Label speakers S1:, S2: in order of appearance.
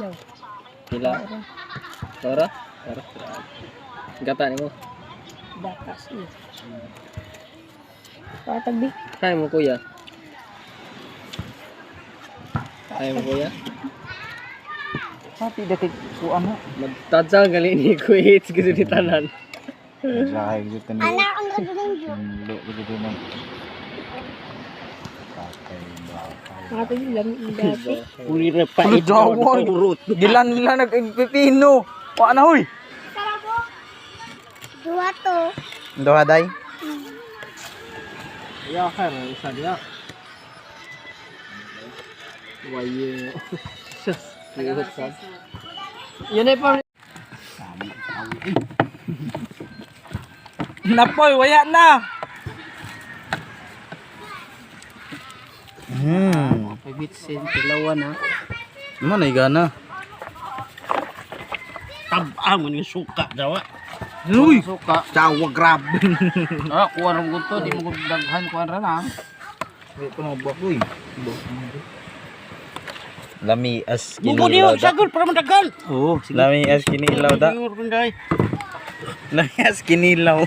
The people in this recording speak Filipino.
S1: Yaw.
S2: Pila. Tora? Tora. Gata ni mo.
S1: Dakas eh. Patagbi.
S2: Kaya mo kuya. Kaya mo kuya.
S3: Pati dati ko ano.
S2: Magtadsa gali ni kuya hits gitu di tanan.
S3: Sakay gitu ni.
S4: Anak ang gagawin.
S3: Hindi gitu ni. Patay bakal.
S1: Patagbi lang yung dati.
S2: Uli na pa
S3: Ano jawon? Gilan nila nagpipino. Wa na huy.
S4: Dua to.
S3: Doha day.
S2: Ya kan isa dia. Waye. Lihat kan. Yan ay pa.
S3: Napoy, waya na.
S2: Pabitsin tilawan na.
S3: Mo na igana.
S2: Tabang man yung suka jawa.
S3: Uy,
S2: Suka.
S3: cawa grab.
S2: Ah, kuha rin gusto, di mo daghan kuha rin ha.
S3: Wait ko na buwak uy. Lami as
S2: Bubo
S3: kinilaw
S2: niyo,
S3: da.
S2: sagol para madagal.
S3: Oo, lami as kinilaw da. Lami as kinilaw.